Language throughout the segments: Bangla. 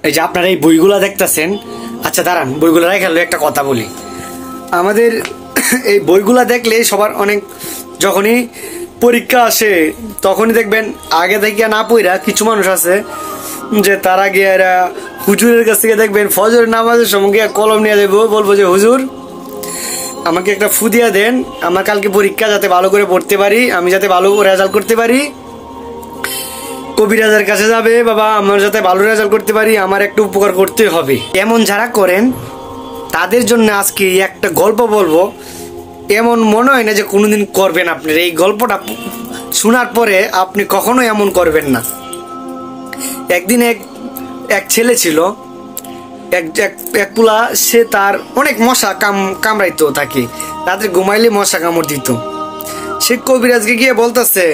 এই যে আপনারা এই বইগুলা দেখতেছেন, আচ্ছা দাঁড়ান, বইগুলো রেখে একটা কথা বলি। আমাদের এই বইগুলা দেখলে সবার অনেক, যখনই পরীক্ষা আসে তখনই দেখবেন আগে থেকে না পড়া কিছু মানুষ আছে যে তারা গিয়ে এরা হুজুরের কাছ থেকে দেখবেন ফজরের নামাজের সময় গিয়ে কলম নিয়ে দেবো, বলবো যে হুজুর আমাকে একটা ফু দিয়া দেন, আমার কালকে পরীক্ষা যাতে ভালো করে পড়তে পারি, আমি যাতে ভালো রেজাল্ট করতে পারি। কবিরাজের কাছে যাবে, বাবা আমার যাতে ভালো রেজাল্ট করতে পারি, আমার একটু উপকার করতে হবে। এমন যারা করেন তাদের জন্য আজকে একটা গল্প বলবো। এমন মনে হয় না যে কোনোদিন করবেন। আপনার এই গল্পটা শোনার পরে আপনি কখনো এমন করবেন না। একদিন এক ছেলে ছিল, এক পুলা, সে তার অনেক মশা কামড়াইতো তাকে, রাত্রে ঘুমাইলে মশা কামড় দিত। সে কবিরাজকে গিয়ে বলতেছে,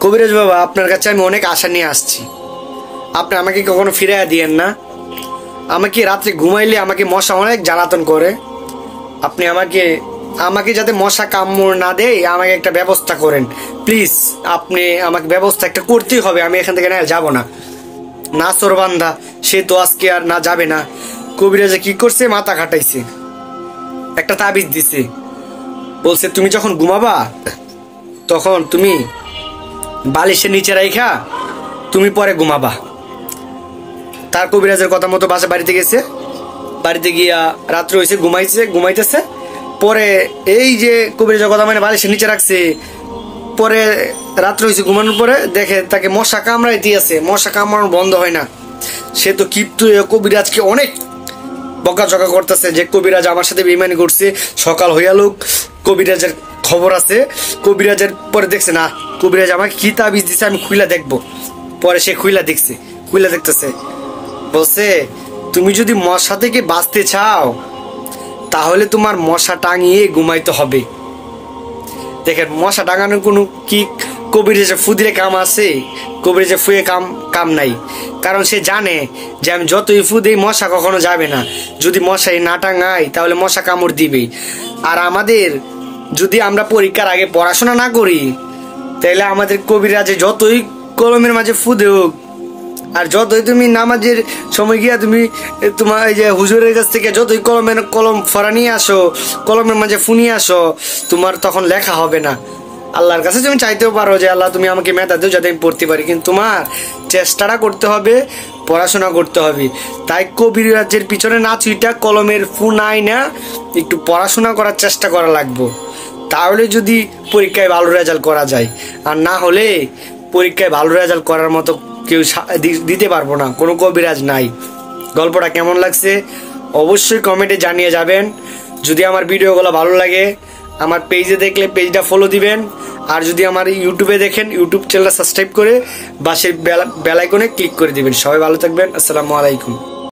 কবিরাজ বাবা আপনার কাছে আমি অনেক আশা নিয়ে আসছি, আপনি আমাকে কখনো ফিরাইয়া দিয়েন না। আমাকে রাত্রে ঘুমাইলে আমাকে মশা অনেক জ্বালাতন করে, আপনি আমাকে যাতে মশা কামড় না দেয় আমাকে একটা ব্যবস্থা করেন প্লিজ। আপনি আমাকে ব্যবস্থা একটা করতেই হবে, আমি এখান থেকে না যাবো না। না সোরবান্ধা সে তো আজকে আর না যাবে না। কবিরাজে কি করছে, মাথা খাটাইছে, একটা তাবিজ দিছে, বলছে তুমি যখন ঘুমাবা তখন তুমি বালিশের নিচে রাইখা তুমি পরে ঘুমাবা। তার কবিরাজের কথা মতো বাড়িতে গেছে, বাড়িতে গিয়া রাত্রে হয়েছে, ঘুমাইতেছে। পরে এই যে কবিরাজের কথা মানে বালিশের নিচে রাখছে, পরে রাত্রে হয়েছে, ঘুমানোর পরে দেখে তাকে মশা কামড়াই দিয়েছে, মশা কামড়ানো বন্ধ হয় না। সে তো ক্ষিপ্ত কবিরাজকে অনেক বকাঝকা করতেছে যে কবিরাজ আমার সাথে বেইমানি করছে। সকাল হইয়া লোক কবিরাজের খবর আছে, কবিরাজের পরে দেখছে না কবিরাজ আমাকে কি তাবিজ দিছে, আমি খুইলা দেখবো। পরে সে খুইলা দেখতেছে, বলছে তুমি যদি মশা থেকে বাঁচতে চাও তাহলে তোমার মশা টাঙিয়ে ঘুমাইতে হবে। দেখেন মশা টাঙানোর কোনো কি কবিরাজে ফু দিলে কাম আছে? কবিরাজে ফুয়ে কাম নাই, কারণ সে জানে যে আমি যতই ফু দিই মশা কখনো যাবে না। যদি মশাই না টাঙাই তাহলে মশা কামড় দিবে। আর আমাদের যদি আমরা পরীক্ষার আগে পড়াশোনা না করি তাহলে আমাদের কবিরাজে যতই কলমের মাঝে ফু দেউক, আর যতই তুমি নামাজের সময় গিয়া তুমি তোমার এই যে হুজুরের কাছ থেকে যতই কলম ফরা নিয়ে আসো, কলমের মাঝে ফুনিয়ে আসো, তোমার তখন লেখা হবে না। আল্লাহর কাছে তুমি চাইতেও পারো যে আল্লাহ তুমি আমাকে মেধা দিও যাতে আমি পড়তে পারি, কিন্তু তোমার চেষ্টাটা করতে হবে, পড়াশোনা করতে হবে। তাই কবিরাজের পিছনে না ছুইটা কলমের ফু নাই না, একটু পড়াশোনা করার চেষ্টা করা লাগবো। তাহলে যদি পরীক্ষায় ভালো রেজাল্ট করা যায়, আর না হলে পরীক্ষায় ভালো রেজাল্ট করার মতো কেউ দিতে পারবো না, কোনো কবিরাজ নাই। গল্পটা কেমন লাগছে অবশ্যই কমেন্টে জানিয়ে যাবেন। যদি আমার ভিডিওগুলো ভালো লাগে আমার পেজে দেখলে পেজটা ফলো দিবেন, আর যদি আমার ইউটিউবে দেখেন ইউটিউব চ্যানেলটা সাবস্ক্রাইব করে পাশের বেল আইকনে ক্লিক করে দিবেন। সবাই ভালো থাকবেন, আসসালামু আলাইকুম।